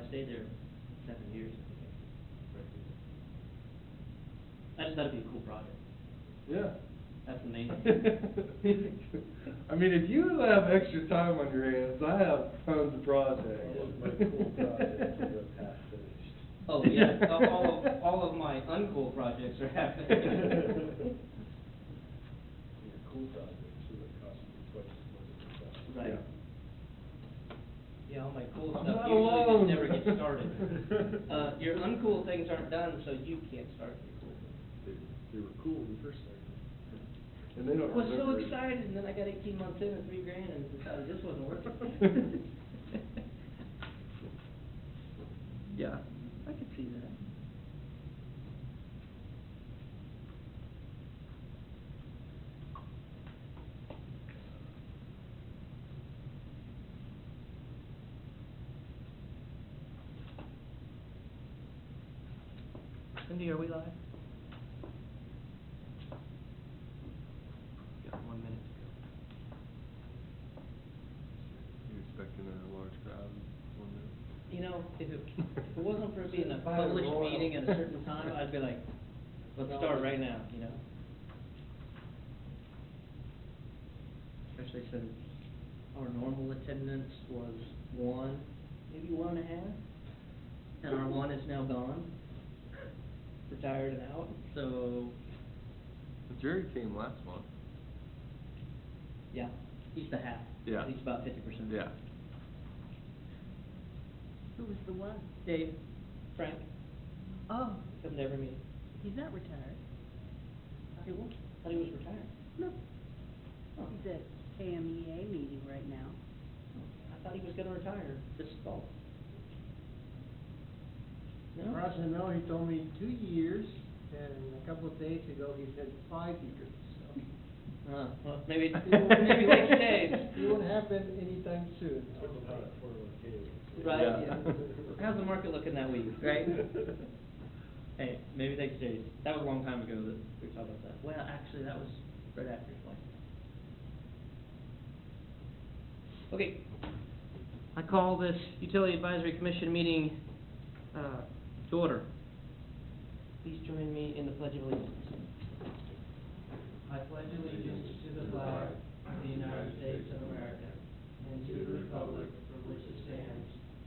I stayed there 7 years. I just thought it'd be a cool project. Yeah. That's the main thing. I mean, if you have extra time on your hands, I have tons of projects. All of my cool projects are half finished. Oh, yeah, all of my uncool projects are happening. Your cool projects are gonna cost me twice as much as the cost. Right. Yeah, all my cool I'm stuff not usually alone. just never gets started. Your uncool things aren't done, so you can't start your cool things. They were cool when we first started. And they I don't was so remember it. excited, and then I got 18 months in and $3 grand and decided this wasn't working. Yeah, I could see that. Cindy, are we live? Got 1 minute to go. You expecting a large crowd? You know, if it wasn't for it being a Battle published Royal. meeting at a certain time, I'd be like, let's start right now, you know? Especially since our normal attendance was 1, maybe 1.5, and our 1 is now gone, retired and out, so, Jerry came last month. yeah, he's the half. Yeah. He's about 50%. Yeah. Who was the one? Dave, Frank, Oh, comes to every meeting. he's not retired. He was, thought he was retired. No. Oh. He's at KMEA meeting right now. I thought he was gonna retire this fall. As No? far as I know, he told me 2 years, and a couple of days ago, he said 5 years, so. Well, maybe late stage. It won't happen anytime soon. Talk about a 401k. Right, Yeah. yeah. How's the market looking that week, right? Hey, maybe late stage. That was a long time ago that we were talking about that. Well, actually, that was right after his life. Okay. I call this Utility Advisory Commission meeting, to order. Please join me in the Pledge of Allegiance. I pledge allegiance to the flag of the United States of America and to the republic for which it stands,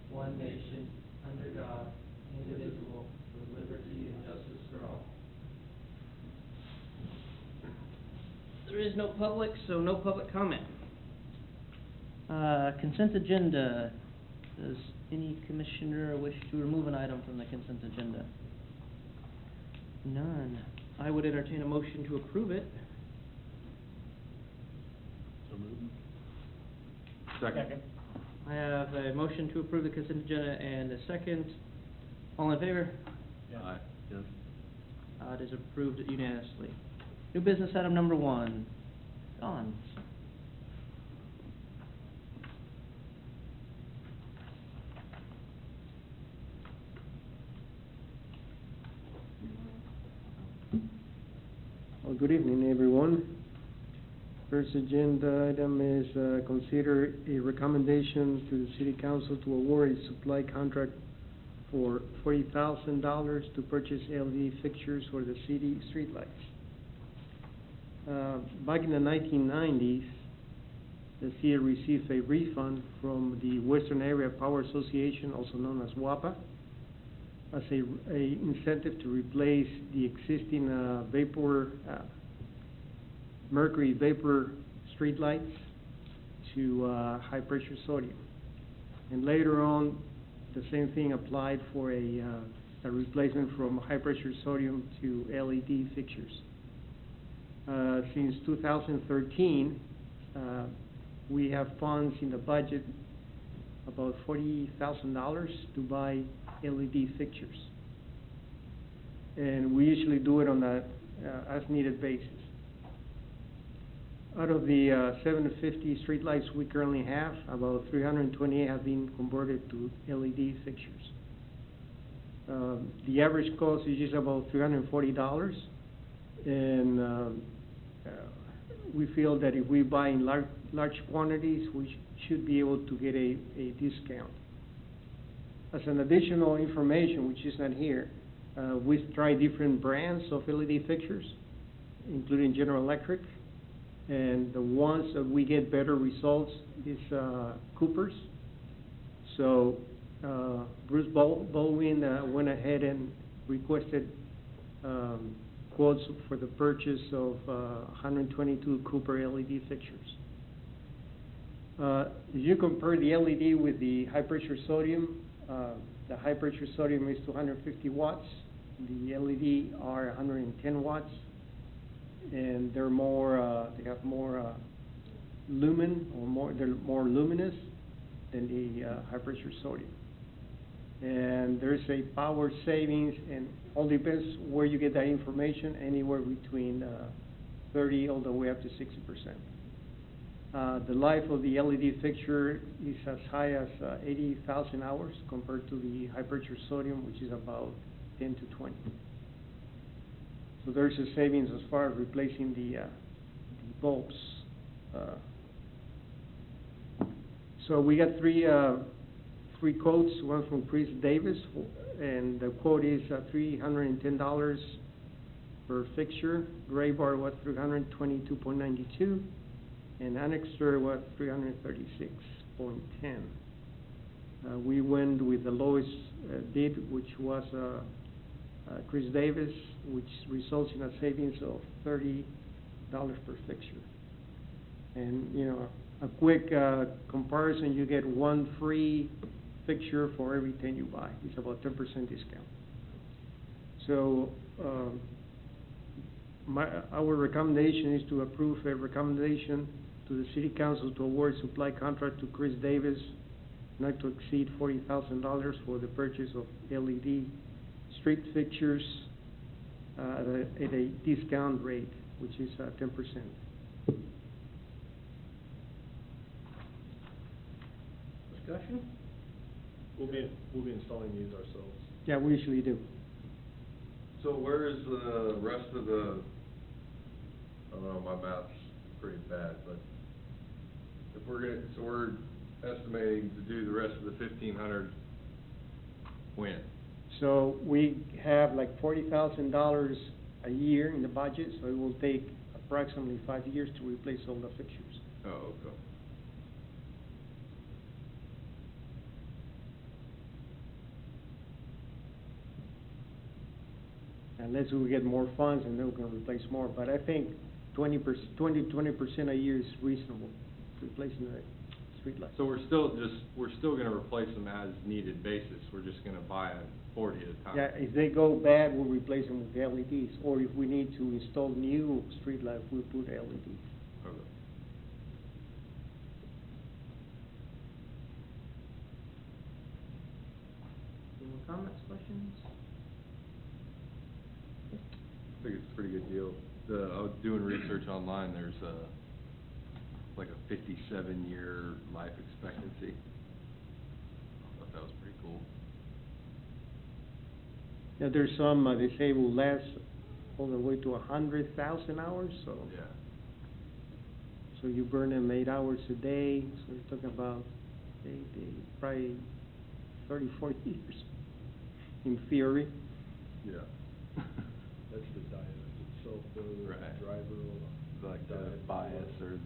one nation, under God, indivisible, with liberty and justice for all. There is no public, so no public comment. Consent agenda. Does any commissioner wish to remove an item from the consent agenda? None. I would entertain a motion to approve it. So moved. Second. I have a motion to approve the consent agenda and a second. All in favor? Aye. Yes. It is approved unanimously. New business item number 1. Don. Well, good evening, everyone. First agenda item is consider a recommendation to the City Council to award a supply contract for $40,000 to purchase LED fixtures for the city streetlights. Back in the 1990s, the city received a refund from the Western Area Power Association, also known as WAPA, as a incentive to replace the existing mercury vapor streetlights to high pressure sodium. And later on, the same thing applied for a replacement from high pressure sodium to LED fixtures. Since 2013, we have funds in the budget, about $40,000 to buy LED fixtures. And we usually do it on a as-needed basis. Out of the 750 streetlights we currently have, about 328 have been converted to LED fixtures. The average cost is just about $340, and we feel that if we buy in large quantities, we should be able to get a discount. as an additional information, which is not here, we've tried different brands of LED fixtures, including General Electric, and the ones that we get better results is Cooper's. So Bruce Baldwin went ahead and requested quotes for the purchase of 122 Cooper LED fixtures. If you compare the LED with the high-pressure sodium, the high-pressure sodium is 250 watts. The LED are 110 watts, and they're more. They have more lumen, or they're more luminous than the high-pressure sodium. And there's a power savings, and all depends where you get that information. Anywhere between 30 all the way up to 60%. The life of the LED fixture is as high as 80,000 hours compared to the high-pressure sodium, which is about 10 to 20. So there's a savings as far as replacing the bulbs. So we got three quotes, one from Chris Davis, and the quote is $310 per fixture. Gray bar was $322.92. And Annexter was $336.10. We went with the lowest bid, which was Chris Davis, which results in a savings of $30 per fixture. And, you know, a quick comparison, you get one free fixture for every 10 you buy. It's about 10% discount. So our recommendation is to approve a recommendation to the City Council to award supply contract to Chris Davis not to exceed $40,000 for the purchase of LED street fixtures at a discount rate, which is 10%. Discussion? We'll be installing these ourselves. Yeah, we usually do. So where is the rest of the, I don't know, my math's pretty bad, but if we're estimating to do the rest of the 1,500 when? So we have like $40,000 a year in the budget, so it will take approximately 5 years to replace all the fixtures. Oh, okay. Unless we get more funds, and then we're gonna replace more, but I think 20% a year is reasonable, replacing the streetlights. So we're still gonna replace them as needed basis, we're just gonna buy 40 at a time? Yeah, if they go bad, we'll replace them with LEDs, or if we need to install new streetlights, we'll put LEDs. Okay. Any more comments, questions? I think it's a pretty good deal. I was doing research online, there's like a 57-year life expectancy. I thought that was pretty cool. Yeah, there's some, they say will last all the way to 100,000 hours, so. Yeah. So you burn them 8 hours a day, so you're talking about probably 30, 40 years, in theory. Yeah. That's the diode itself, the Right. driver or Like the diode. bias or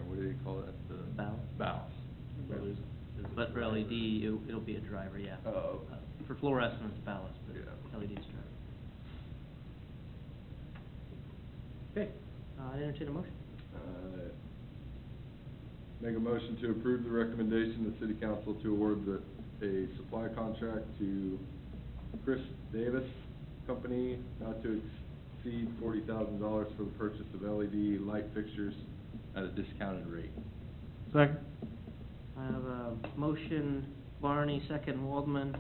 what do they call it? The Ballast. Ballast. Well, there's a But for driver. LED, it'll be a driver, yeah. Oh, For fluorescent, it's ballast, but Yeah. LED's driver. Okay, I'd entertain a motion. Make a motion to approve the recommendation of the city council to award a supply contract to Chris Davis Company not to exceed $40,000 for the purchase of LED light fixtures at a discounted rate. Second. I have a motion, Barney, second Waldman.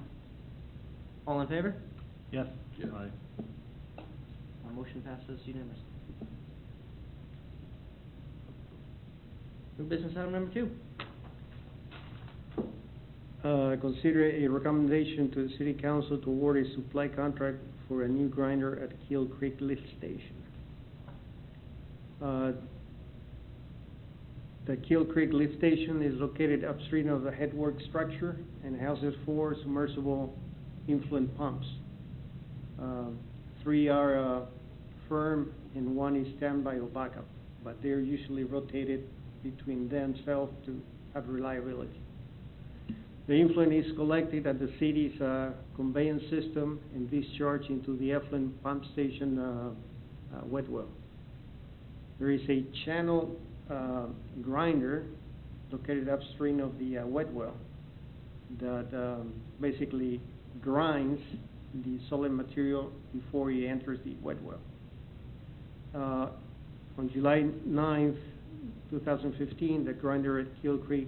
All in favor? Yes. Yes. My motion passes unanimously. New business item number 2. Consider a recommendation to the city council to award a supply contract for a new grinder at Hill Creek Lift Station. The Kill Creek lift station is located upstream of the headwork structure and houses 4 submersible influent pumps. 3 are firm and 1 is standby or backup, but they're usually rotated between themselves to have reliability. The influent is collected at the city's conveyance system and discharged into the effluent pump station wet well. There is a channel grinder located upstream of the wet well that basically grinds the solid material before it enters the wet well. On July 9th, 2015, the grinder at Kill Creek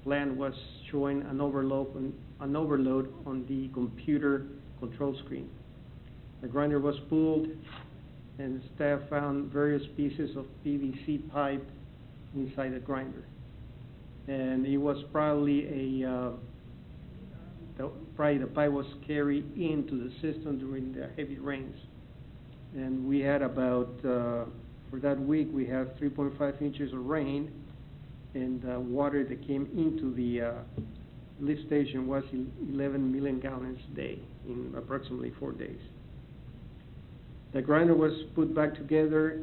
plant was showing an overload on the computer control screen. The grinder was pulled and staff found various pieces of PVC pipe inside the grinder. And it was probably the pipe was carried into the system during the heavy rains. And we had about, for that week, we had 3.5 inches of rain, and water that came into the lift station was 11 million gallons a day in approximately 4 days. The grinder was put back together,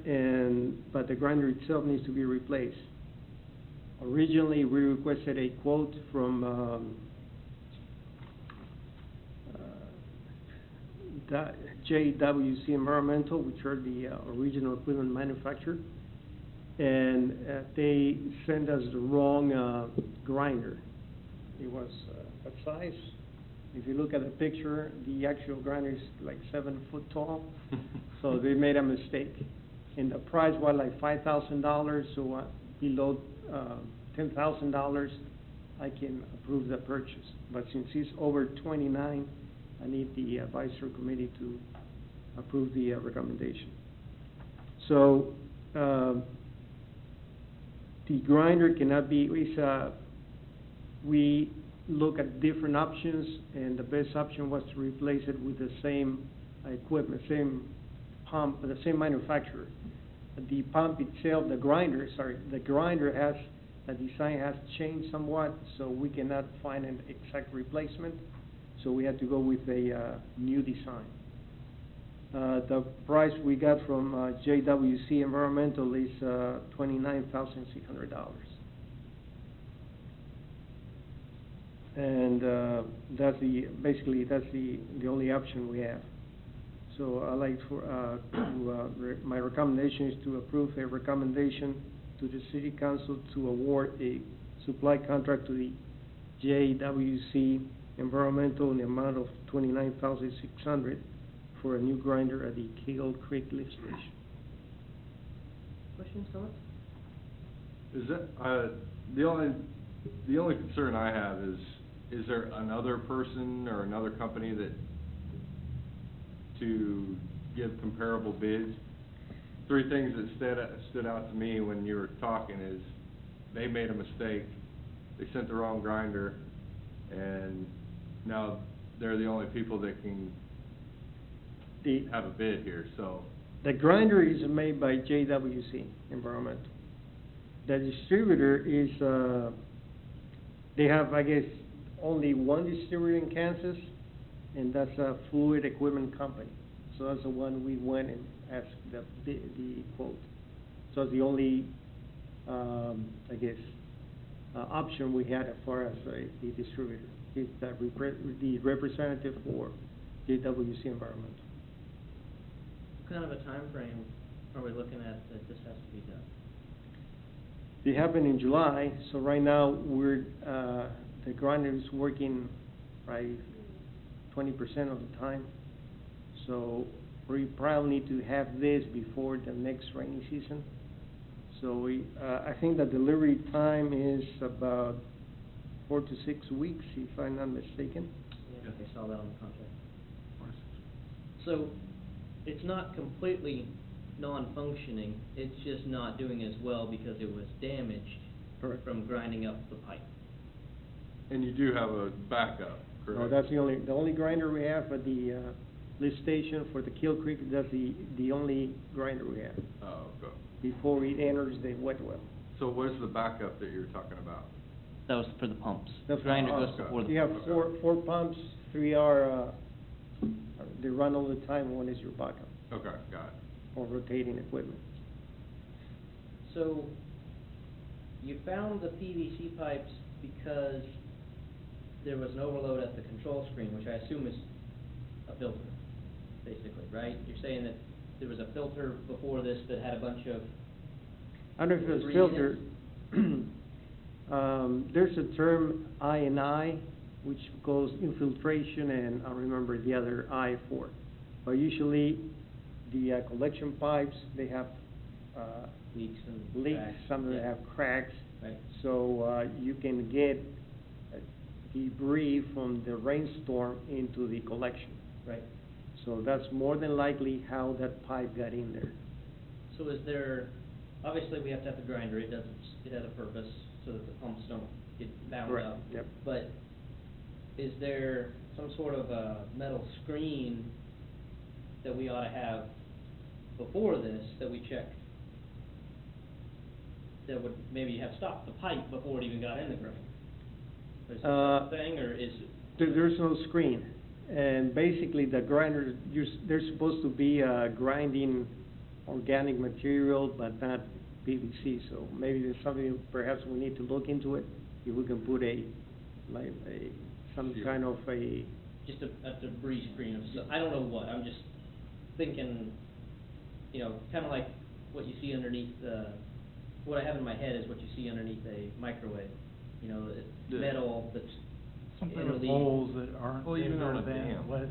but the grinder itself needs to be replaced. Originally, we requested a quote from JWC Environmental, which are the original equipment manufacturer, and they sent us the wrong grinder. It was that size. If you look at the picture, the actual grinder is like 7 foot tall, so they made a mistake. And the price was like $5,000, so below $10,000, I can approve the purchase. But since it's over 29, I need the advisory committee to approve the recommendation. So the grinder cannot be, we look at different options, and the best option was to replace it with the same equipment, same pump, the same manufacturer. The pump itself, the grinder has, the design has changed somewhat, so we cannot find an exact replacement. So we had to go with a new design. The price we got from JWC Environmental is $29,600. And that's basically the only option we have. So I like my recommendation is to approve a recommendation to the City Council to award a supply contract to the JWC Environmental in the amount of $29,600 for a new grinder at the Kill Creek lift station. Questions, comments? Is that, the only concern I have is there another person or another company that, to give comparable bids? 3 things that stood out to me when you were talking is, they made a mistake, they sent the wrong grinder, and now they're the only people that can have a bid here, so. The grinder is made by JWC Environmental. The distributor is, they have, I guess, only one distributor in Kansas, and that's a Fluid Equipment Company. So that's the one we went and asked the quote. So it's the only, I guess, option we had as far as the distributor. Is that the representative for JWC Environmental. What kind of a time frame are we looking at that this has to be done? It happened in July, so right now we're, the grinder is working probably 20% of the time. So we probably need to have this before the next rainy season. So I think the delivery time is about 4 to 6 weeks, if I'm not mistaken. Yeah, I saw that on the contract. So it's not completely non-functioning, it's just not doing as well because it was damaged Correct. from grinding up the pipe. And you do have a backup, correct? No, that's the only grinder we have at the lift station for the Kill Creek. That's the only grinder we have Oh, okay. before it enters the wet well. So where's the backup that you're talking about? That was for the pumps. That's Grinder for goes pumps. before the You have pumps. four pumps, three are, they run all the time, one is your backup, Okay, got it. or rotating equipment. So, you found the PVC pipes because there was an overload at the control screen, which I assume is a filter, basically, right? You're saying that there was a filter before this that had a bunch of, I don't know if it's Green filter. There's a term I&I, which goes infiltration, and I remember the other I for. But usually, the collection pipes, they have leaks and leaks, cracks. some of them Yeah. have cracks. Right. So, you can get debris from the rainstorm into the collection. Right. So that's more than likely how that pipe got in there. So is there, obviously we have to have the grinder, it has a purpose so that the pumps don't get bound Correct, up. yep. But is there some sort of a metal screen that we ought to have before this that we check? That would maybe have stopped the pipe before it even got in the ground? Is that a thing, or is? There's no screen, and basically the grinders, they're supposed to be grinding organic material, but not PVC, so maybe there's something, perhaps we need to look into it, if we can put some Seal. kind of a, Just a debris screen of some, I don't know what, I'm just thinking, you know, kinda like what you see underneath what I have in my head is what you see underneath a microwave. You know, it's Yeah. metal that's Something it'll with be- holes that aren't Well, even on bigger a than dam. what is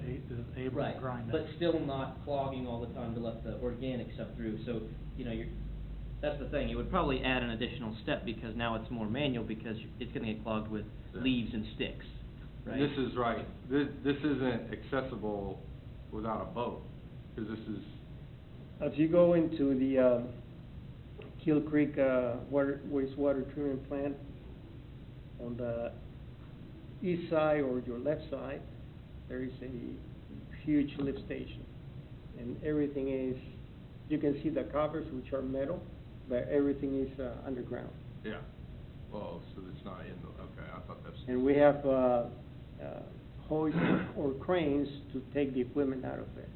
able Right, to grind it. but still not clogging all the time to let the organic stuff through, so, you know, that's the thing, it would probably add an additional step, because now it's more manual, because it's gonna get clogged with Yeah. leaves and sticks, right? This is right, this isn't accessible without a boat, cause this is, if you go into the Kill Creek wastewater treatment plant, on the east side or your left side, there is a huge lift station. And everything is, you can see the covers, which are metal, but everything is underground. yeah. Oh, so it's not in the, okay, I thought that's. And we have hoists or cranes to take the equipment out of there.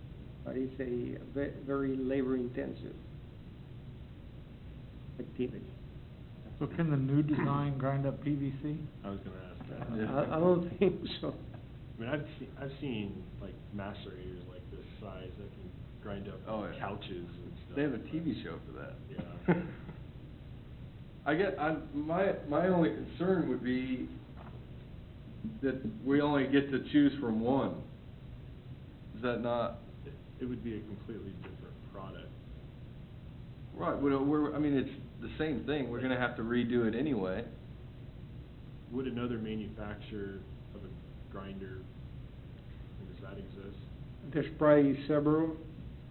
But it's a very labor-intensive activity. So can the new design grind up PVC? I was gonna ask that. Yeah. I don't think so. I mean, I've seen like macerators like this size that can grind up Oh, yeah. couches and stuff. They have a TV show for that. Yeah. My only concern would be that we only get to choose from one. Is that not, It would be a completely different product. right, I mean, it's the same thing, we're gonna have to redo it anyway. Would another manufacturer of a grinder, does that exist? There's probably several,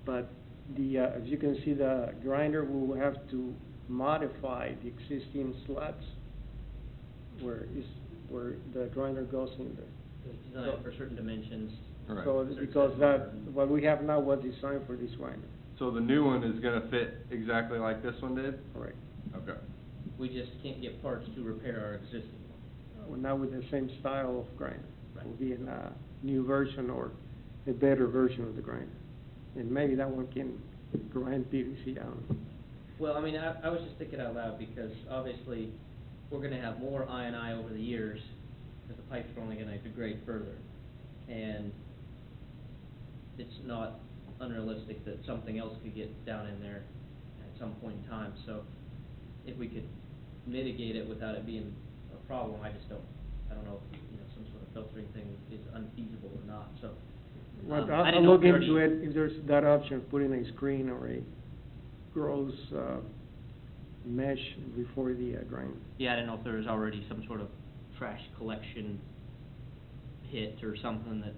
but as you can see, the grinder will have to modify the existing slats where the grinder goes in there. It's designed for certain dimensions. Right. So, because what we have now was designed for this grinder, So the new one is gonna fit exactly like this one did? correct? Okay. We just can't get parts to repair our existing one. Now with the same style of grinder. Right. Will be in a new version or a better version of the grinder. And maybe that one can grind PVC out. Well, I mean, I was just thinking out loud, because obviously, we're gonna have more I&I over the years, because the pipes are only gonna degrade further. And it's not unrealistic that something else could get down in there at some point in time, so if we could mitigate it without it being a problem, I don't know if, you know, some sort of filtering thing is unfeasible or not, so. But I I'll didn't know look if you into already- it, if there's that option, putting a screen or a gross, mesh before the grinder. Yeah, I didn't know if there was already some sort of trash collection pit or something that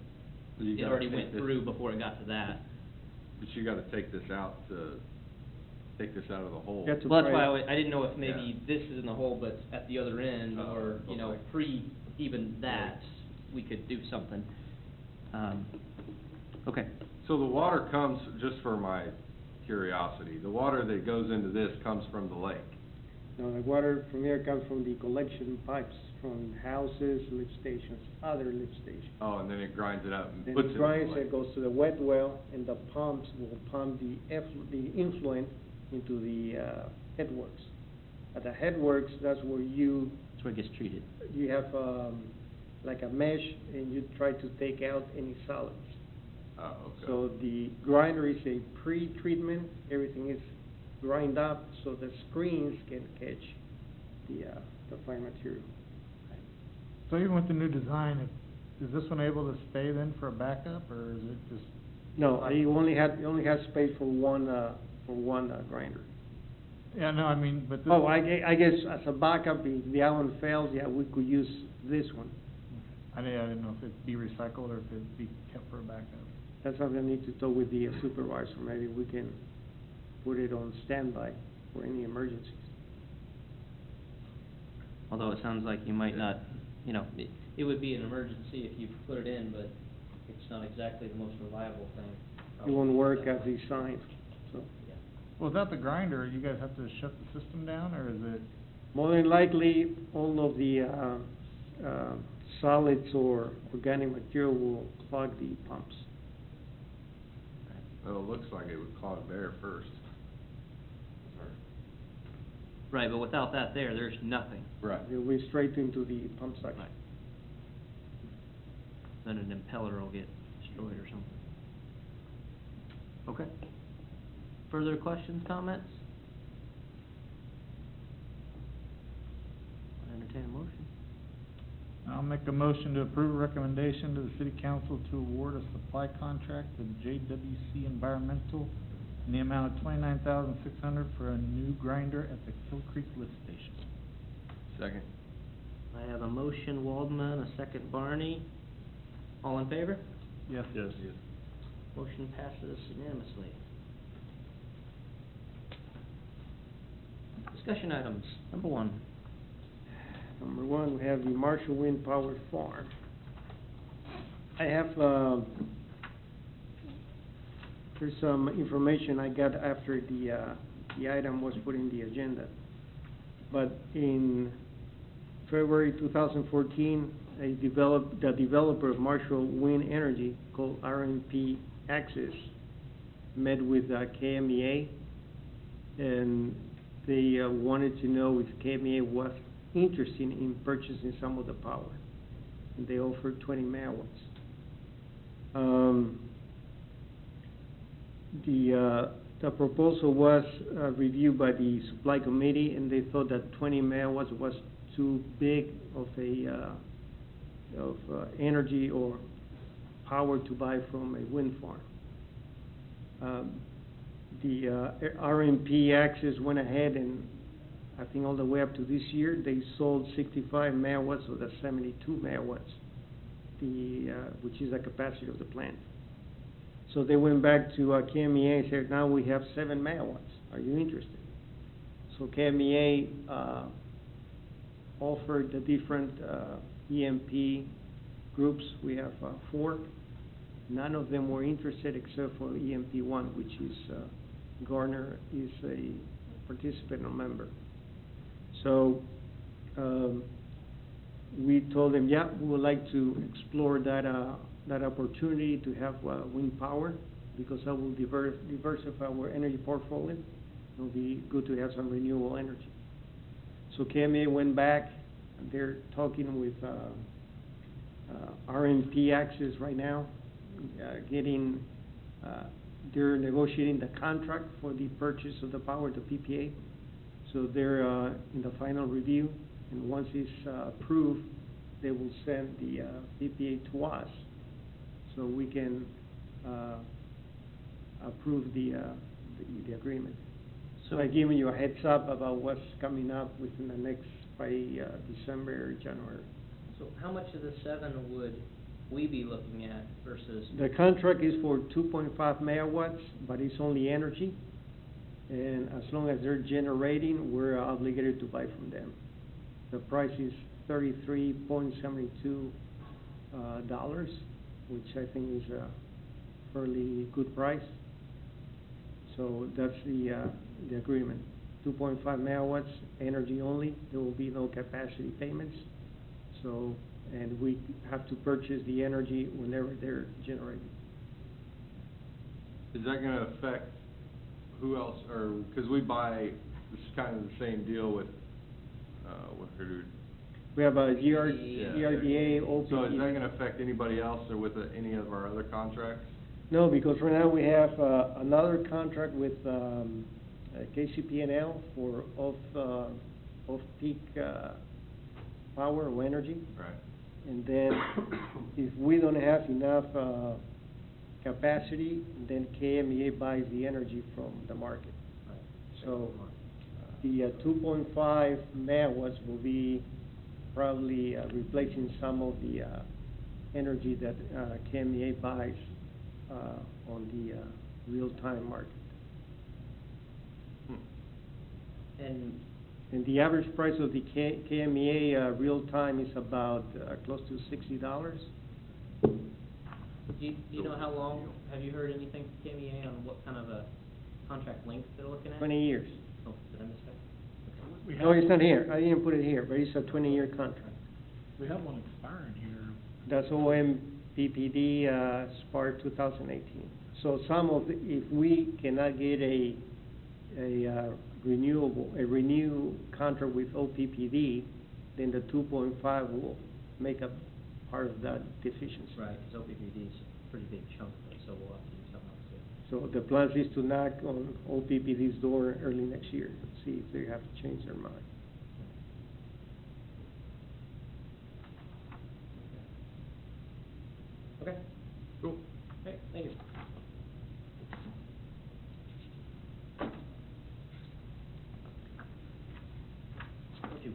You it gotta already take went this- through before it got to that. But you gotta take this out of the hole. You have to Well, that's try why it. I didn't know if maybe Yeah. this is in the hole, but at the other end, Oh, or, you know, okay. pre even that, we could do something. Okay. So the water comes, just for my curiosity, the water that goes into this comes from the lake? No, the water from here comes from the collection pipes from houses, lift stations, other lift stations. Oh, and then it grinds it out and Then puts it it in grinds, the it goes to the wet well, and the pumps will pump the influent into the, headworks. At the headworks, that's where you That's where it gets treated. have, like a mesh, and you try to take out any solids. Oh, okay. So the grinder is a pre-treatment, everything is grind up, so the screens can catch the fine material. So even with the new design, is this one able to stay then for a backup, or is it just? No, you only have space for one grinder. Yeah, no, I mean, but this. Oh, I guess as a backup, if the other one fails, yeah, we could use this one. I didn't know if it'd be recycled or if it'd be kept for a backup. That's something I need to talk with the supervisor, maybe we can put it on standby for any emergencies. Although it sounds like you might not, it would be an emergency if you put it in, but it's not exactly the most reliable thing. It won't work as designed, so. Yeah. Well, without the grinder, you guys have to shut the system down, or is it? More than likely, all of the, solids or organic material will clog the pumps. Well, it looks like it would clog there first. Right, but without that there's nothing. Right. It'll be straight into the pump section. Right. Then an impeller will get destroyed or something. Okay. Further questions, comments? I entertain a motion. I'll make a motion to approve a recommendation to the city council to award a supply contract to JWC Environmental in the amount of $29,600 for a new grinder at the Kill Creek lift station. Second. I have a motion, Waldman, a second, Barney. All in favor? Yes. Yes. Motion passes unanimously. Discussion items, number one. Number one, we have the Marshall Wind Power Farm. I have, there's some information I got after the item was put in the agenda. But in February 2014, the developer of Marshall Wind Energy, called RMP Access, met with KMEA, and they wanted to know if KMEA was interested in purchasing some of the power. And they offered 20 megawatts. The proposal was reviewed by the supply committee, and they thought that 20 megawatts was too big of energy or power to buy from a wind farm. The RMP Access went ahead, and I think all the way up to this year, they sold 65 megawatts of the 72 megawatts, which is the capacity of the plant. So they went back to KMEA and said, now we have 7 megawatts. Are you interested? So KMEA offered the different EMP groups. We have 4. None of them were interested except for EMP 1, which is Garner is a participant or member. So we told them, yeah, we would like to explore that opportunity to have wind power, because that will diversify our energy portfolio. It will be good to have some renewable energy. So KMA went back, and they're talking with RMP Access right now, they're negotiating the contract for the purchase of the power, the PPA. So they're in the final review, and once it's approved, they will send the PPA to us, so we can approve the agreement. So I'm giving you a heads up about what's coming up within the next, by December or January. So how much of the 7 would we be looking at versus? The contract is for 2.5 megawatts, but it's only energy. And as long as they're generating, we're obligated to buy from them. The price is $33.72, which I think is a fairly good price. So that's the agreement. 2.5 megawatts, energy only. There will be no capacity payments. So, and we have to purchase the energy whenever they're generated. Is that gonna affect who else, or, because we buy, this is kind of the same deal with Hadood. We have a Yeah. GRDA, OPP. So is that gonna affect anybody else or with any of our other contracts? No, because right now we have another contract with KCP&L for off-peak power or energy. Right. And then if we don't have enough capacity, then KMEA buys the energy from the market. So the 2.5 megawatts will be probably replacing some of the energy that KMEA buys on the real-time market. And the average price of the KMEA real-time is about close to $60. Do you know how long, have you heard anything from KMEA on what kind of a contract length they're looking at? 20 years. Oh, did I miss that? No, it's not here. I didn't put it here, but it's a 20-year contract. We have one expiring here. That's OMPPD, SPAR 2018. So some of, if we cannot get a renew contract with OPPD, then the 2.5 will make up part of that deficiency. Right, because OPPD is a pretty big chunk of it, so we'll have to do something else there. So the plan is to knock on OPPD's door early next year, see if they have to change their mind. Okay, Cool. okay, thank you. What you?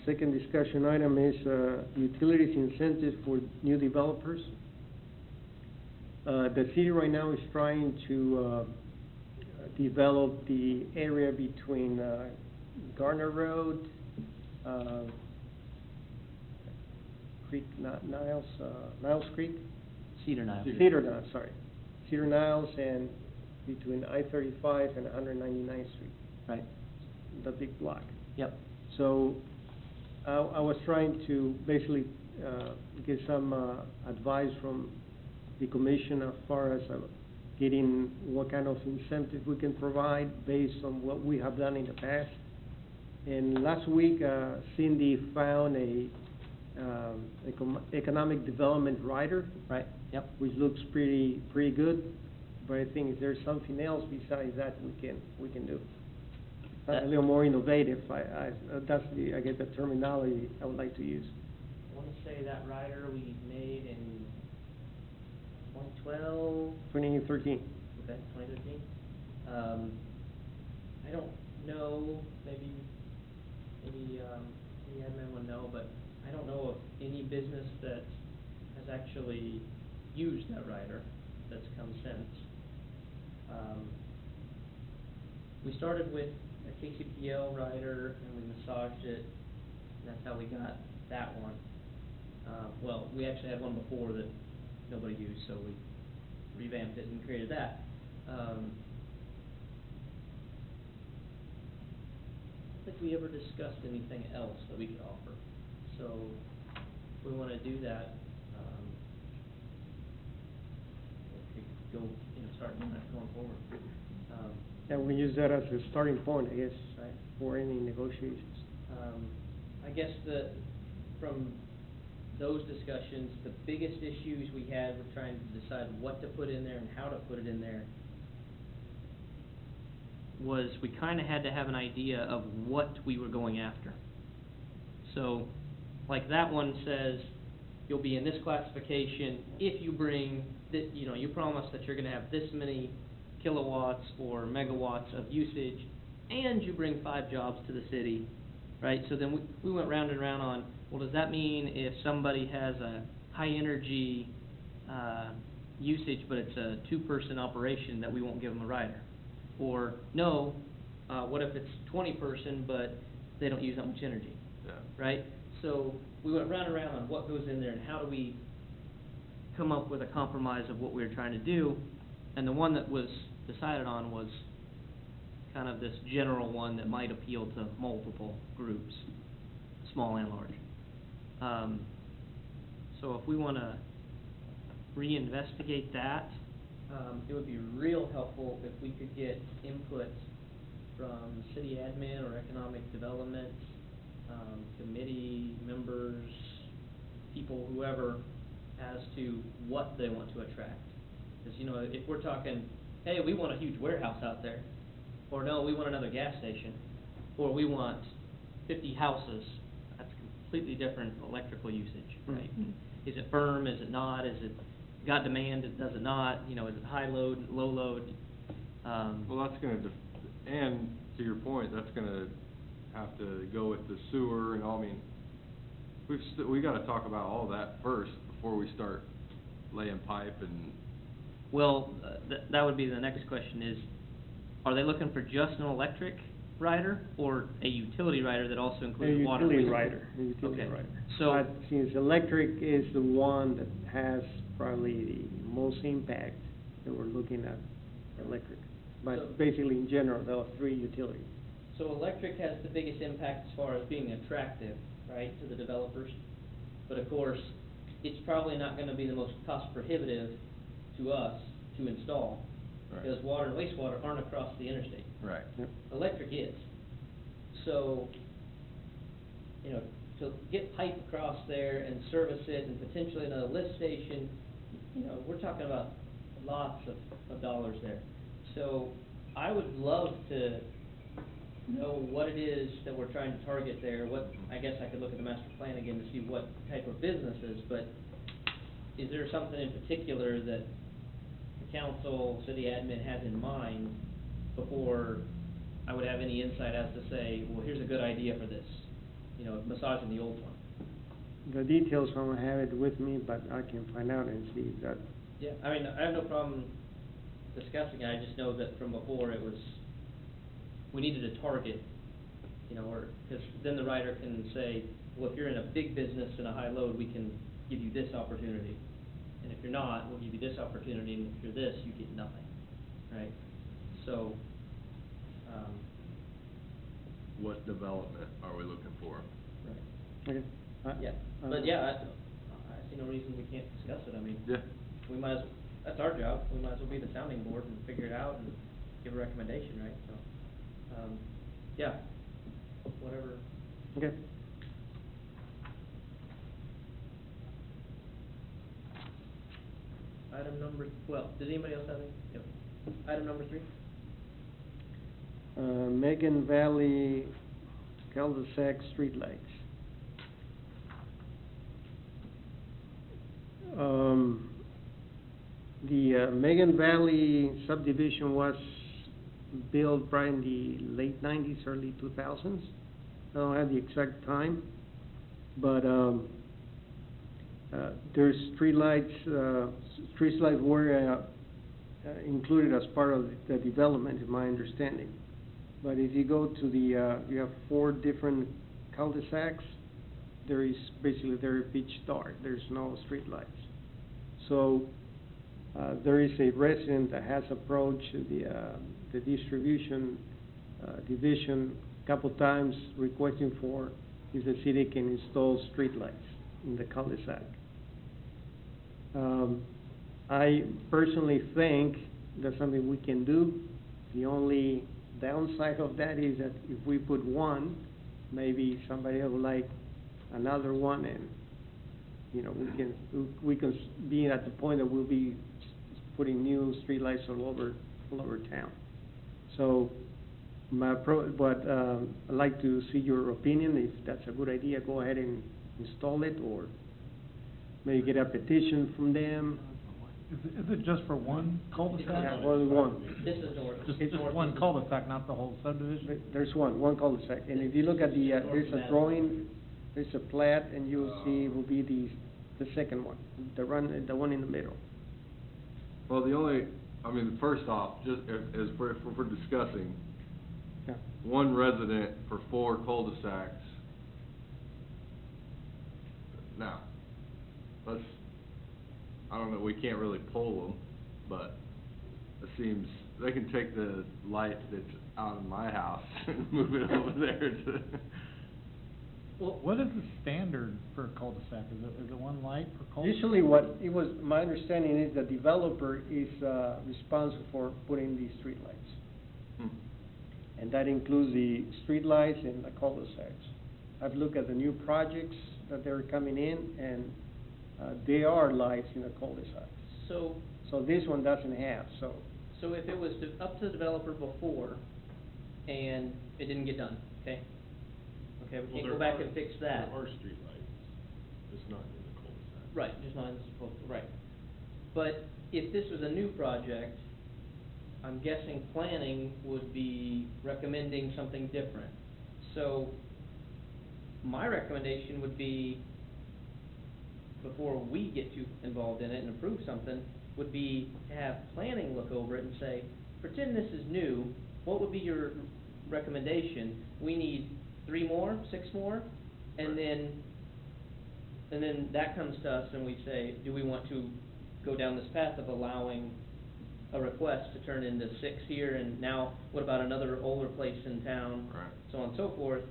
Second discussion item is utilities incentives for new developers. The city right now is trying to develop the area between Garner Road, Niles Creek? Cedar Niles. Cedar Niles, sorry. Cedar Niles and between I-35 and 199th Street, Right, the big block. yep. So I was trying to basically get some advice from the commission as far as getting what kind of incentive we can provide based on what we have done in the past. And last week, Cindy found a economic development rider. Right, yep. Which looks pretty good, but I think if there's something else besides that we can do. A little more innovative, that's I guess the terminology I would like to use. I want to say that rider we made in 2012, 2013. okay, 2013. I don't know, maybe admin would know, but I don't know of any business that has actually used that rider that's come since. We started with a KCPL rider and we massaged it, and that's how we got that one. Well, we actually had one before that nobody used, so we revamped it and created that. I don't think we ever discussed anything else that we could offer. So if we want to do that, we could go, start doing that going forward. And we use that as a starting point, I guess, for any negotiations. I guess from those discussions, the biggest issues we had were trying to decide what to put in there and how to put it in there. Was we kind of had to have an idea of what we were going after. So, like that one says, you'll be in this classification if you bring, you promise that you're going to have this many kilowatts or megawatts of usage, and you bring 5 jobs to the city, right? So then we went round and round on, well, does that mean if somebody has a high energy usage, but it's a 2-person operation, that we won't give them a rider? Or, no, what if it's 20-person, but they don't use that much energy, right? So we went round and round on what goes in there and how do we come up with a compromise of what we were trying to do. And the one that was decided on was kind of this general one that might appeal to multiple groups, small and large. So if we wanna reinvestigate that, it would be real helpful if we could get input from city admin or economic development, committee members, people, whoever, as to what they want to attract. Because, you know, if we're talking, hey, we want a huge warehouse out there, or no, we want another gas station, or we want 50 houses, that's completely different electrical usage, right? Is it firm, is it not, is it got demand, does it not, you know, is it high load, low load? Well, that's gonna, and to your point, that's gonna have to go with the sewer and all, I mean, we gotta talk about all that first before we start laying pipe and. Well, that would be the next question is, are they looking for just an electric rider or a utility rider that also includes water? A utility rider, a utility Okay. rider. So- But since electric is the one that has probably the most impact, that we're looking at electric. So- But basically, in general, there are three utilities. So electric has the biggest impact as far as being attractive, right, to the developers. But of course, it's probably not gonna be the most cost prohibitive to us to install. Right. Because water and wastewater aren't across the interstate. Right. Yep. Electric is. So, you know, to get pipe across there and service it and potentially another lift station, you know, we're talking about lots of dollars there. So I would love to know what it is that we're trying to target there. What, I guess I could look at the master plan again to see what type of businesses, but is there something in particular that the council, city admin has in mind before I would have any insight as to say, well, here's a good idea for this, you know, massaging the old one? The details, I don't have it with me, but I can find out and see if that, Yeah, I mean, I have no problem discussing it, I just know that from before it was, we needed a target, you know, or, because then the rider can say, well, if you're in a big business and a high load, we can give you this opportunity. And if you're not, we'll give you this opportunity, and if you're this, you get nothing, right? So, What development are we looking for? right, okay. yeah, but yeah, I see no reason we can't discuss it, I mean. Yeah. We might as, that's our job, we might as well be the sounding board and figure it out and give a recommendation, right, so, yeah, whatever. Okay. Item number, well, does anybody else have any? Yep. Item number 3? Megan Valley cul-de-sac streetlights. The Megan Valley subdivision was built probably in the late 90s, early 2000s. I don't have the exact time, but there's streetlights were included as part of the development, in my understanding. But if you go to the, you have 4 different cul-de-sacs, there is basically, they're pitch dark, there's no streetlights. So, there is a resident that has approached the distribution, division a couple times requesting for if the city can install streetlights in the cul-de-sac. I personally think that's something we can do. The only downside of that is that if we put one, maybe somebody else will like another one, and, you know, we can be at the point that we'll be putting new streetlights all over town. So, I'd like to see your opinion. If that's a good idea, go ahead and install it, or maybe get a petition from them. Is it just for one cul-de-sac? Yeah, only one. This is north. Just one cul-de-sac, not the whole subdivision? There's one cul-de-sac, and if you look at the, there's a drawing, there's a plat, and you'll see it will be the second one, the one in the middle. Well, first off, just if we're discussing, Yeah. one resident for 4 cul-de-sacs. Now, I don't know, we can't really pull them, but it seems, they can take the light that's out of my house and move it over there to. Well, what is the standard for a cul-de-sac? Is it one light per cul-de-sac? Usually what it was, my understanding is the developer is, responsible for putting these streetlights. Hmm. And that includes the streetlights and the cul-de-sacs. I've looked at the new projects that they're coming in, and, they are lights in the cul-de-sacs. So, So this one doesn't have, so, so if it was up to the developer before, and it didn't get done, okay? Okay, we Well, can't there go back are- and fix that. There are streetlights, it's not in the cul-de-sac. Right, just not in this, right. But if this was a new project, I'm guessing planning would be recommending something different. So, my recommendation would be, before we get too involved in it and approve something, would be to have planning look over it and say, pretend this is new, what would be your recommendation? We need 3 more, 6 more, and then that comes to us and we say, do we want to go down this path of allowing a request to turn into 6 here, and now, what about another older place in town? Right. So on and so forth,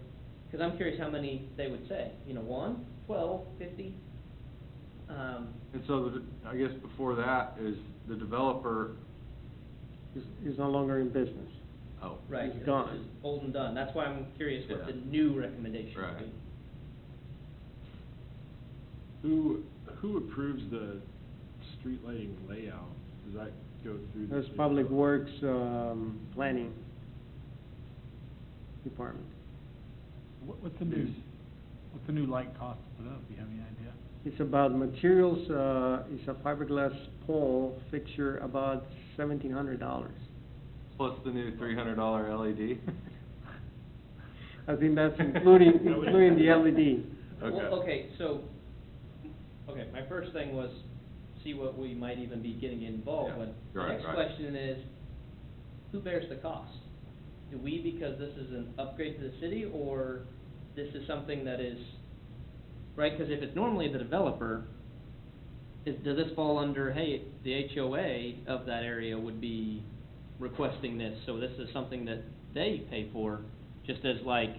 because I'm curious how many they would say, 1, 12, 50? And so I guess before that is the developer, is no longer in business. oh. Right, It's this gone. is old and done, that's why I'm curious what Yeah. the new recommendation would Right. be. Who approves the street lighting layout? Does that go through the? There's city Public council? Works, Planning Department. What's the new light cost to put up? Do you have any idea? It's about materials, it's a fiberglass pole fixture, about $1,700. Plus the new $300 LED? I think that's including, That would- including the LED. Well, okay, so, my first thing was, see what we might even be getting involved Yeah, with. right, The next right. question is, who bears the cost? Do we, because this is an upgrade to the city, or this is something that is, right, because if it's normally the developer, does this fall under, hey, the HOA of that area would be requesting this, so this is something that they pay for, just as like,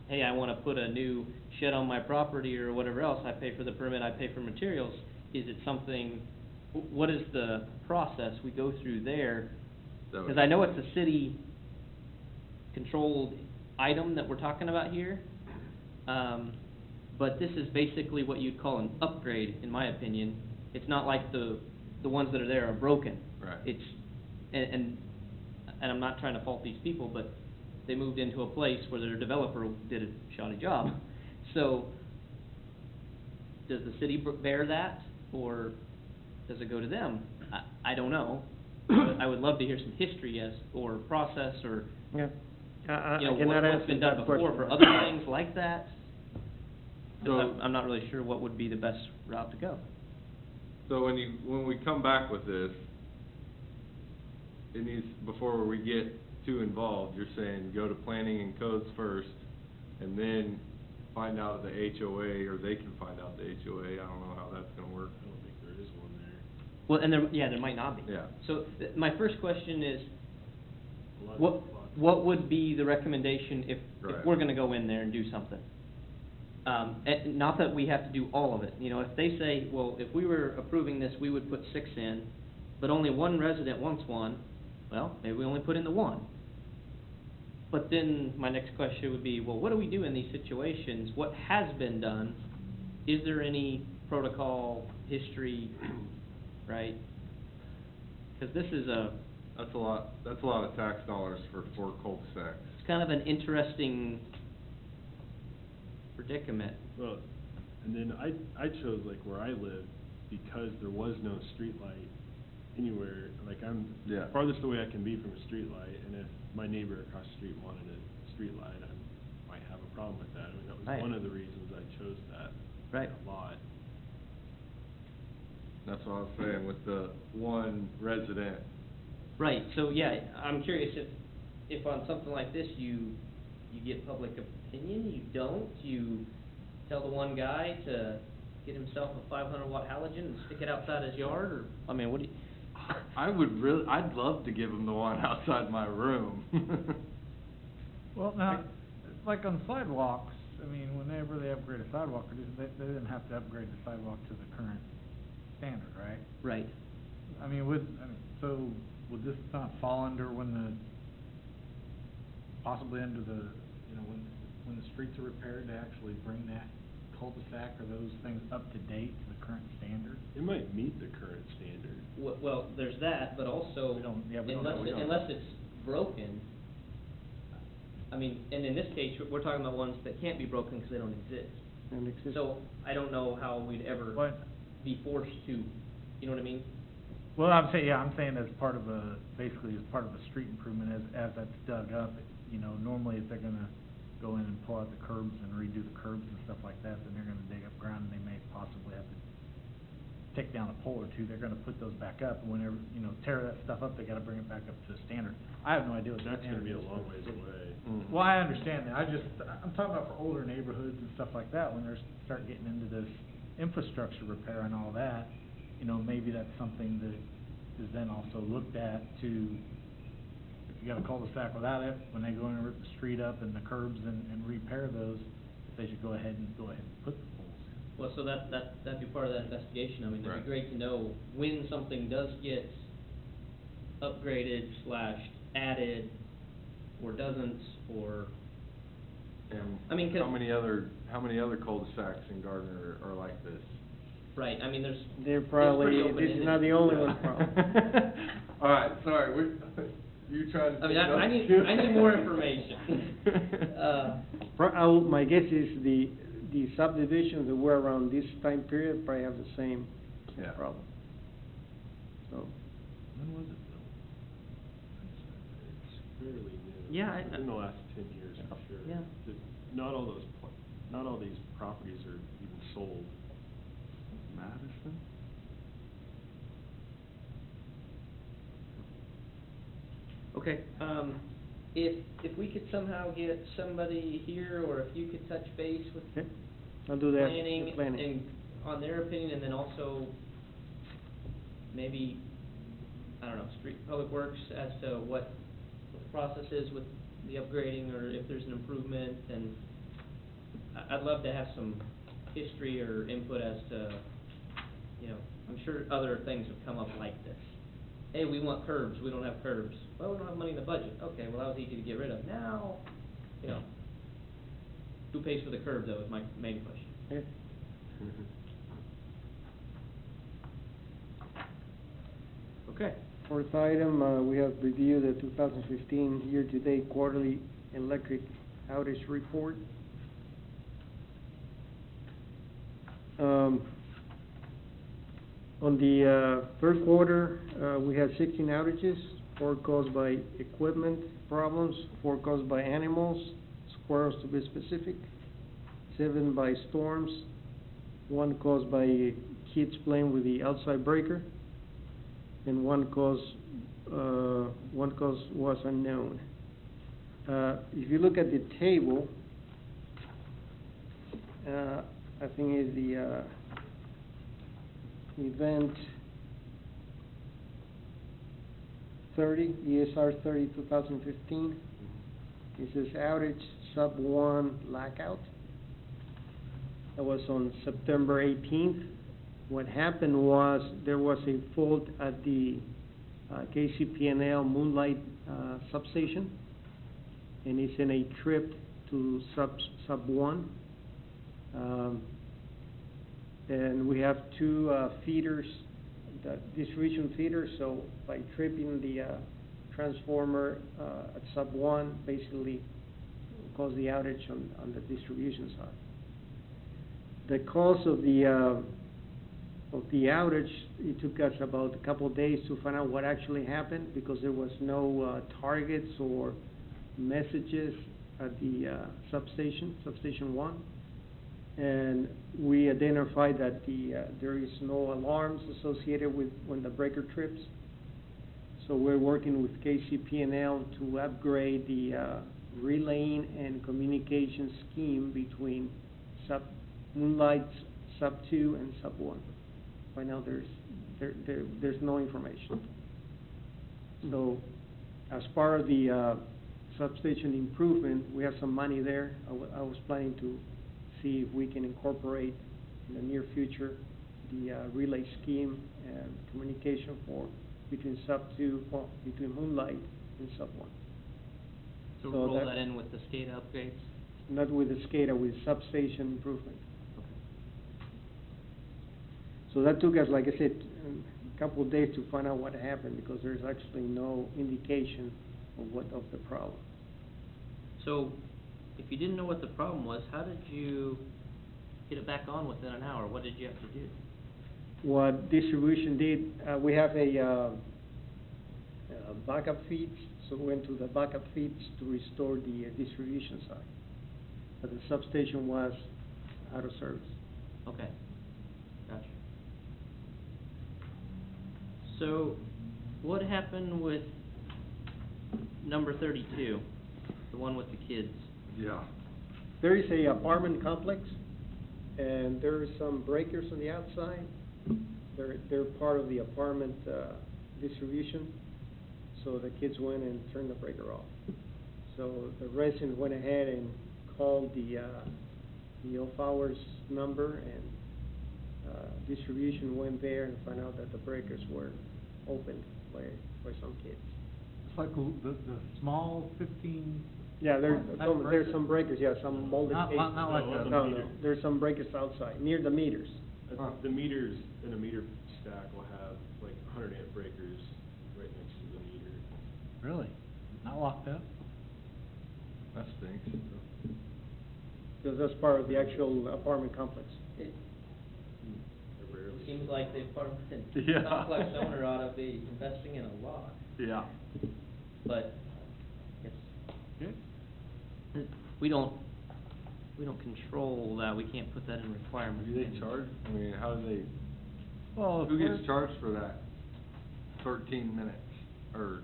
hey, I wanna put a new shed on my property or whatever else, I pay for the permit, I pay for materials, is it something, what is the process we go through there? That would- Because I know it's a city-controlled item that we're talking about here, but this is basically what you'd call an upgrade, in my opinion. It's not like the ones that are there are broken. Right. It's, and I'm not trying to fault these people, but they moved into a place where their developer did a shoddy job. So, does the city bear that, or does it go to them? I don't know, but I would love to hear some history or process, or, Yeah. I you know, cannot what's answer been done that before question. for other things like that. 'Cause So- I'm not really sure what would be the best route to go. So when we come back with this, it needs, before we get too involved, you're saying go to planning and codes first, and then find out the HOA, or they can find out the HOA, I don't know how that's gonna work. I don't think there is one there. Well, and there might not be. Yeah. So, my first question is, A lot of what, lots. what would be the recommendation if Right. we're gonna go in there and do something? And not that we have to do all of it, if they say, well, if we were approving this, we would put 6 in, but only one resident wants one, well, maybe we only put in the 1. But then, my next question would be, well, what do we do in these situations? What has been done? Is there any protocol, history, right? Because this is That's a lot of tax dollars for 4 cul-de-sacs. it's kind of an interesting predicament. Well, and then I chose like where I live because there was no street light anywhere, like I'm Yeah. farthest away I can be from a street light, and if my neighbor across the street wanted a street light, I might have a problem with that. I mean, that was Right. one of the reasons I chose that. Right. Lot. That's what I was saying, with the one resident. Right, so yeah, I'm curious if on something like this, you get public opinion, you don't, you tell the one guy to get himself a 500-watt halogen and stick it outside his yard, or, I mean, what do you, I'd love to give them the one outside my room. Well, now, like on sidewalks, I mean, whenever they upgrade a sidewalk, they didn't have to upgrade the sidewalk to the current standard, right? Right. So would this not fall under possibly under the, when the streets are repaired, to actually bring that cul-de-sac or those things up to date to the current standard? It might meet the current standard. Well, there's that, but also, We don't know. unless it's broken, I mean, and in this case, we're talking about ones that can't be broken because they don't exist. And exist. So, I don't know how we'd ever What? be forced to, you know what I mean? Well, I'm saying as part of basically as part of a street improvement, as that's dug up, normally if they're gonna go in and pull out the curbs and redo the curbs and stuff like that, then they're gonna dig up ground and they may possibly have to take down a pole or two. They're gonna put those back up, and whenever, tear that stuff up, they gotta bring it back up to standard. I have no idea what that That's gonna standard be a is. long ways away. Well, I understand that, I'm talking about for older neighborhoods and stuff like that, when they're start getting into this infrastructure repair and all that, maybe that's something that is then also looked at to, if you got a cul-de-sac without it, when they go in and rip the street up and the curbs and repair those, if they should go ahead and put the poles in. Well, so that'd be part of that investigation. I mean, it'd Right. be great to know when something does get upgraded / added, or doesn't, or, I mean, 'cause- How many other cul-de-sacs in Gardner are like this? right, I mean, there's. They're it's probably, pretty this open-ended. is not the only one, probably. All right, sorry, you trying to. I mean, I need more information. My guess is the subdivisions that were around this time period probably have the same Yeah. problem. So, When was it built? It's fairly new. Yeah, Within the last 10 years, for sure. Yeah. Not all these properties are even sold. Madison? Okay, if we could somehow get somebody here, or if you could touch base with okay, I'll do that. planning Planning. and on their opinion, and then also maybe, I don't know, Public Works as to what the process is with the upgrading, or if there's an improvement, and I'd love to have some history or input as to, I'm sure other things have come up like this. Hey, we want curbs, we don't have curbs. Well, we don't have money in the budget. Okay, well, that was easy to get rid of. Now, who pays for the curb, though, is my main question. Okay. Okay. Fourth item, we have reviewed the 2015 year-to-date quarterly electric outage report. On the third quarter, we had 16 outages, 4 caused by equipment problems, 4 caused by animals, squirrels to be specific, 7 by storms, 1 caused by kids playing with the outside breaker, and one cause was unknown. If you look at the table, I think is the event 30, ESR 30, 2015. It says outage sub 1 blackout. That was on September 18th. What happened was there was a fault at the KCP&L Moonlight substation, and it's in a trip to sub 1. And we have 2 feeders, the distribution feeders, so by tripping the transformer at sub 1, basically caused the outage on the distribution side. The cause of the outage, it took us about a couple of days to find out what actually happened, because there was no targets or messages at the substation 1. And we identified that there is no alarms associated with when the breaker trips. So we're working with KCP&L to upgrade the relaying and communication scheme between Moonlight sub 2 and sub 1. Right now there's no information. So, as part of the, substation improvement, we have some money there. I was planning to see if we can incorporate in the near future the, relay scheme and communication between between Moonlight and Sub One. So So roll that- that in with the SCADA upgrades? Not with the SCADA, with substation improvement. So that took us, like I said, a couple of days to find out what happened, because there's actually no indication of the problem. So, if you didn't know what the problem was, how did you get it back on within an hour? What did you have to do? What distribution did, we have a backup feeds, so we went to the backup feeds to restore the distribution side. But the substation was out of service. Okay, gotcha. So, what happened with number 32, the one with the kids? Yeah. There is a apartment complex, and there are some breakers on the outside. They're part of the apartment, distribution, so the kids went and turned the breaker off. So the resident went ahead and called the off hours number, and, distribution went there and found out that the breakers were opened by some kids. It's like the small 15. Yeah, there's breaker? some breakers, yeah, some molded Not cases. like the No, meter. there's some breakers outside, near the meters. The meters in a meter stack will have like 100 amp breakers right next to the meter. Really? Not locked up? That stinks. Because that's part of the actual apartment complex. It They're rarely. seems like the apartment Yeah. complex owner ought to be investing in a lock, Yeah. but it's, Good. we don't control that, we can't put that in requirements. Do they charge, I mean, how do they, Well, who gets charged for that 13 minutes, or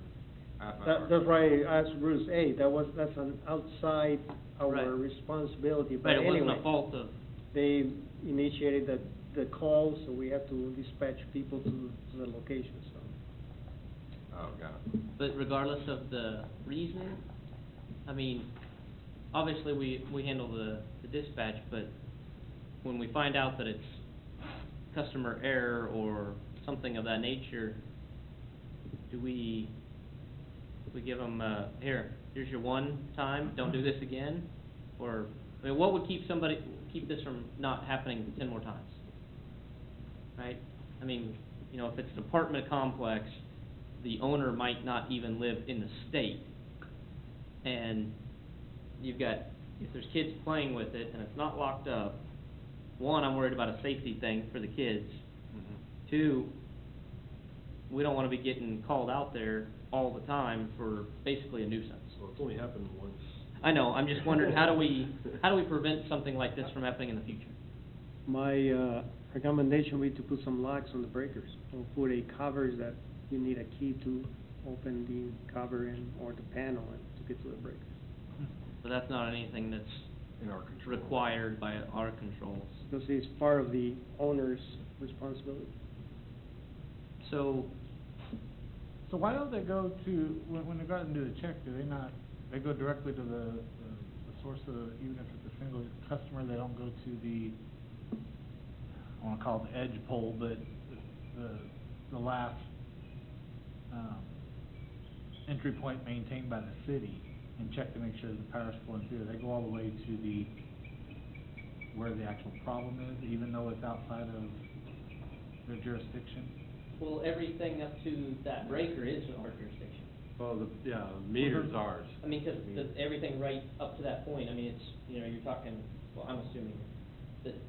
half hour? That's why I asked Bruce, hey, that's an outside Right. our responsibility, but Right, it anyway. wasn't a fault of, They initiated the call, so we have to dispatch people to the location, so. Oh, got it. but regardless of the reason, I mean, obviously, we handle the dispatch, but when we find out that it's customer error or something of that nature, do we give them, here's your one time, don't do this again? Or, I mean, what would keep this from not happening 10 more times? Right? I mean, you know, if it's an apartment complex, the owner might not even live in the state. And you've got, if there's kids playing with it and it's not locked up, one, I'm worried about a safety thing for the kids. Mhm. Two, we don't wanna be getting called out there all the time for basically a nuisance. Well, it's only happened once. I know, I'm just wondering, how do we prevent something like this from happening in the future? My, recommendation would be to put some locks on the breakers, or put a covers that you need a key to open the cover or the panel and to get to the breakers. So that's not anything that's In our control. required by our controls. Because it's part of the owner's responsibility. So, So why don't they go to, when they go out and do the check, do they not, they go directly to the source of, even if it's a single customer, they don't go to the, I wanna call it the edge pole, but the last, entry point maintained by the city and check to make sure the power's flowing through. They go all the way to where the actual problem is, even though it's outside of their jurisdiction. well, everything up to that breaker is our jurisdiction. Well, the meter's ours. I mean, 'cause everything right up to that point, I mean, it's, you know, you're talking, well, I'm assuming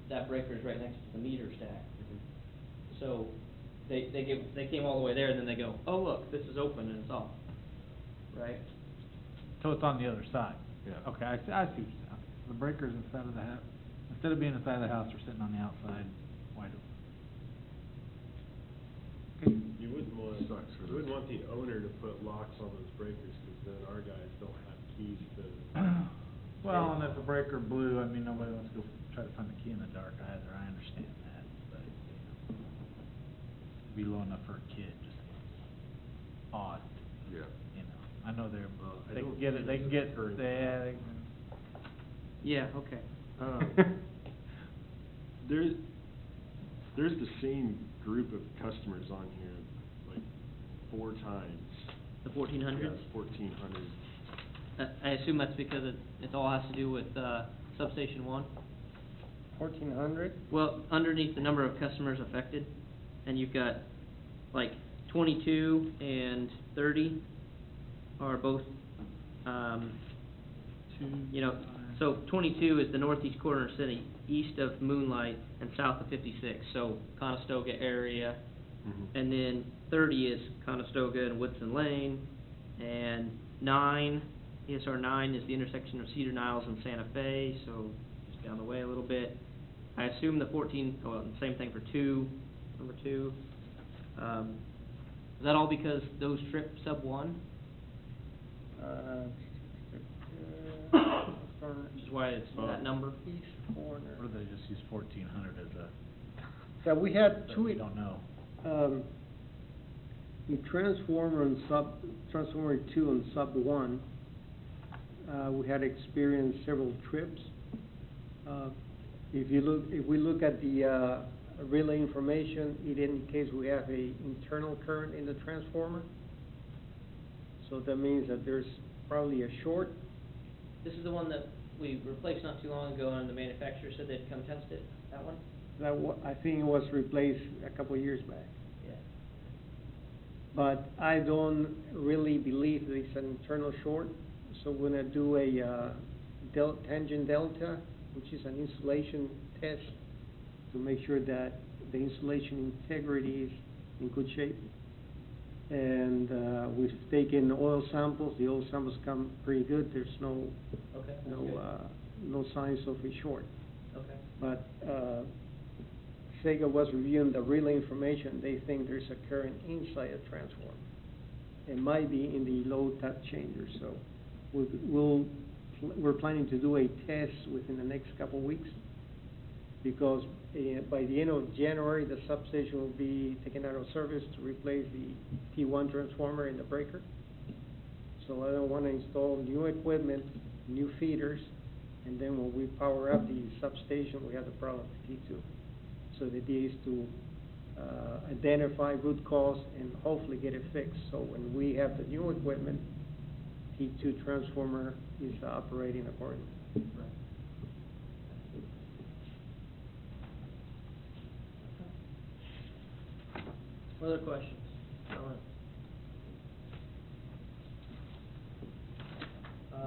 that breaker is right next to the meter stack. So, they came all the way there, and then they go, oh, look, this is open and it's off, right? So it's on the other side? Yeah. Okay, I see what you're saying. The breaker's inside of the house, instead of being inside of the house, they're sitting on the outside, wide open. Okay. You wouldn't want, Sucks for you wouldn't those. want the owner to put locks on those breakers, 'cause then our guys don't have keys to. Well, and if a breaker blew, I mean, nobody wants to go try to find the key in the dark either, I understand that, but, you know, it'd be low enough for a kid, just odd. know they're, I they don't can get see it, they this can get, occurring. yeah, they can. Yeah, okay. There's the same group of customers on here, like, 4 times. The 1400s? Yeah, 1,400. I assume that's because it all has to do with, substation 1? 1,400? Well, underneath the number of customers affected, and you've got, like, 22 and 30 are both, you know, so 22 is the northeast corner of the city, east of Moonlight and south of 56, so Conestoga area. Mhm. And then 30 is Conestoga and Woodson Lane, and 9, ESR 9 is the intersection of Cedar Niles and Santa Fe, so just down the way a little bit. I assume the 14, well, the same thing for 2, number 2. Is that all because those trip sub 1? Which is why it's that number? East corner. Or do they just use 1,400 as a, Yeah, we had that two. we don't know? The transformer 2 on sub 1, we had experienced several trips. If we look at the, relay information, it indicates we have a internal current in the transformer. So that means that there's probably a short. This is the one that we replaced not too long ago, and the manufacturer said they'd come test it, that one? I think it was replaced a couple of years back. Yeah. But I don't really believe that it's an internal short, so we're gonna do a, tangent delta, which is an insulation test to make sure that the insulation integrity is in good shape. And, we've taken oil samples, the oil samples come pretty good, there's no, Okay, that's good. no signs of a short. Okay. But, Sega was reviewing the relay information, they think there's a current inside a transformer. It might be in the low tap changer, so we're planning to do a test within the next couple of weeks, because by the end of January, the substation will be taken out of service to replace the T1 transformer in the breaker. So I don't wanna install new equipment, new feeders, and then when we power up the substation, we have the problem with T2. So the idea is to, identify root cause and hopefully get it fixed. So when we have the new equipment, T2 transformer is operating accordingly. Right. Other questions?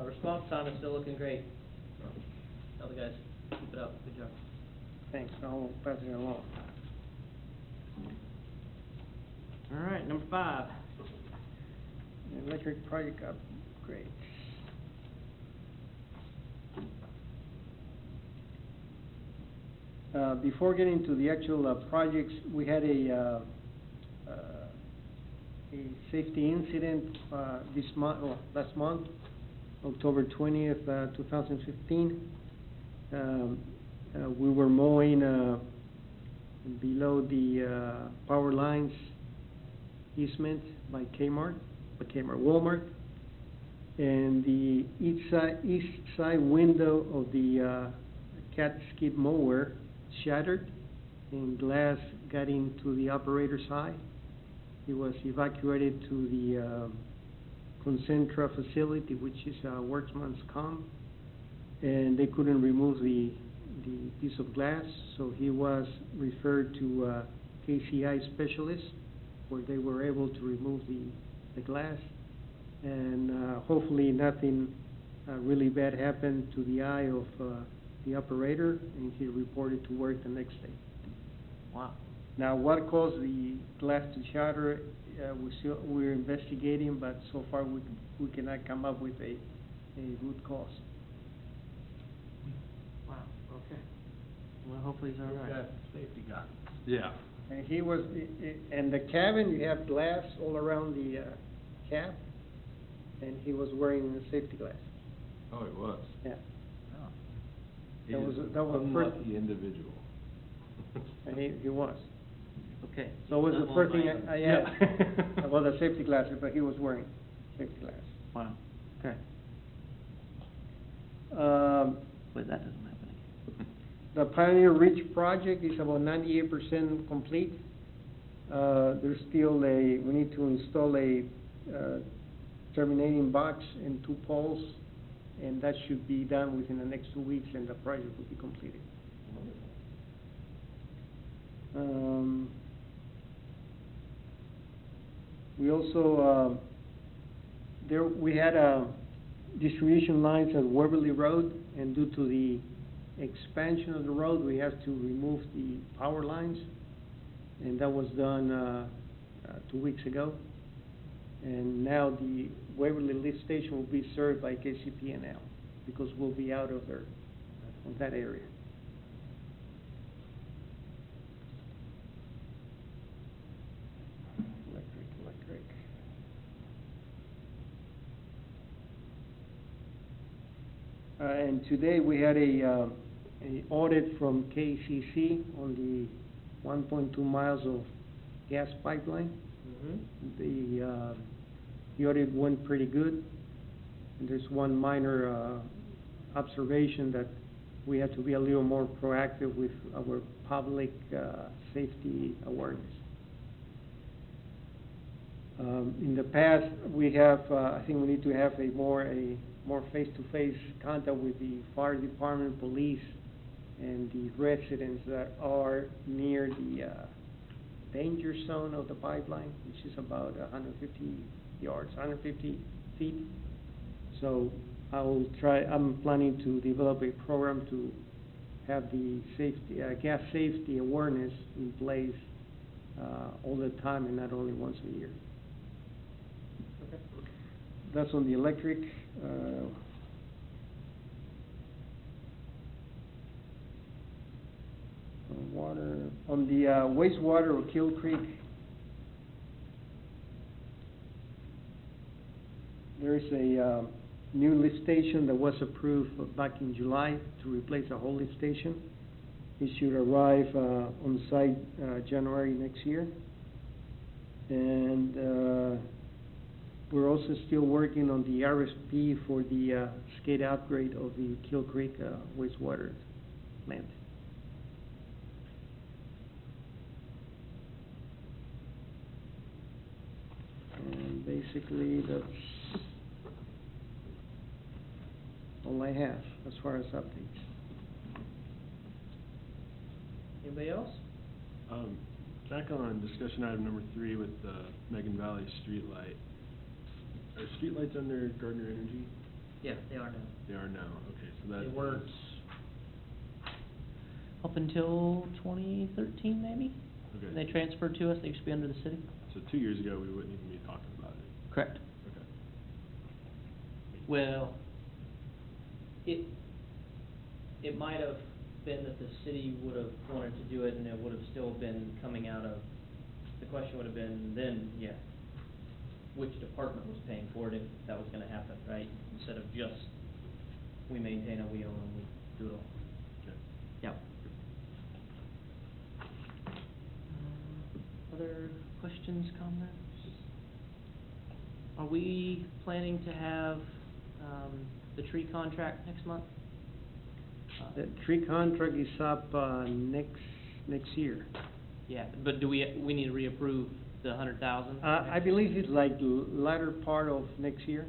Response time is still looking great. Tell the guys, keep it up, good job. Thanks, I'll pass it along. All right, number 5. Electric project upgrades. Before getting to the actual, projects, we had a safety incident, this month, last month, October 20th, 2015. We were mowing, below the, power lines easement by Walmart. And the east side window of the, cat skid mower shattered, and glass got into the operator's eye. He was evacuated to the, Concentra facility, which is workman's comp, and they couldn't remove the piece of glass, so he was referred to KCI specialists, where they were able to remove the glass, and hopefully nothing really bad happened to the eye of the operator, and he reported to work the next day. Wow. Now, what caused the glass to shatter, we're investigating, but so far we cannot come up with a root cause. Wow, okay. Well, hopefully he's all right. Got safety goggles. Yeah. And he was, in the cabin, you have glass all around the, cab, and he was wearing the safety glasses. Oh, it was. Yeah, Oh. He That is was- an that was first- unlucky individual. and he was. Okay. So it was Not the first long thing by. I asked about the safety glasses, but he was wearing safety glasses. Wow. Okay. But that doesn't happen again. The Pioneer Ridge project is about 98% complete. There's still we need to install a terminating box and 2 poles, and that should be done within the next 2 weeks, and the project will be completed. We also, we had distribution lines at Waverly Road, and due to the expansion of the road, we have to remove the power lines, and that was done 2 weeks ago. And now the Waverly lift station will be served by KCP&L, because we'll be out of there, of that area. Electric. And today we had a audit from KCC on the 1.2 miles of gas pipeline. The audit went pretty good, and there's one minor observation that we have to be a little more proactive with our public safety awareness. In the past, we have, I think we need to have a more face-to-face contact with the fire department, police, and the residents that are near the danger zone of the pipeline, which is about 150 feet. So I'm planning to develop a program to have the safety, gas safety awareness in place all the time, and not only once a year. That's on the electric. Water, on the wastewater of Kill Creek, there's a new lift station that was approved back in July to replace a whole lift station. It should arrive on site January next year. And we're also still working on the RSP for the SCADA upgrade of the Kill Creek wastewater plant. And basically, that's all I have as far as updates. Anybody else? Back on discussion item number 3 with the Megan Valley streetlight. Are streetlights under Gardner Energy? Yeah, they are now. They are now, okay, so that. They weren't up until 2013, maybe? Okay. They transferred to us, they used to be under the city. So 2 years ago, we wouldn't even be talking about it. Correct. Okay. Well, it might have been that the city would have wanted to do it, and it would have still been coming out of, the question would have been then, yeah, which department was paying for it if that was gonna happen, right? Instead of just, we maintain it, we own it, we do it all. Okay. Yep. Other questions, comments? Are we planning to have, the tree contract next month? The tree contract is up next year. Yeah, but do we need to reapprove the 100,000? I believe it's like latter part of next year.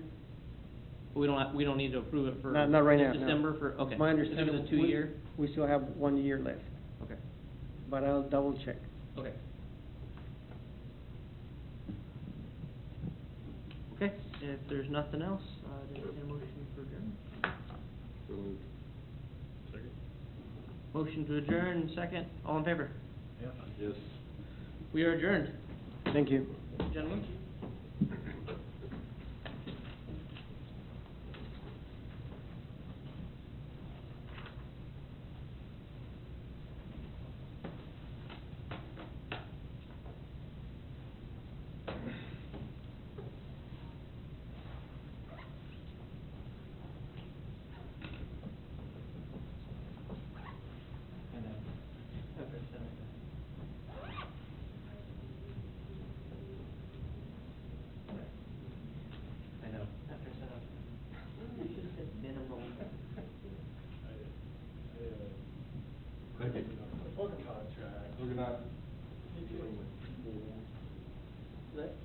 We don't need to approve it for. Not right now, no. December for, okay. My understanding. Maybe the 2 year? We still have 1 year left, Okay, but I'll double check. okay. Okay, if there's nothing else, entertain a motion for adjournment. So moved. Second? Motion to adjourn, second, all in favor? Yes. We are adjourned, Thank you. gentlemen. We're gonna, Dealing with people, Let,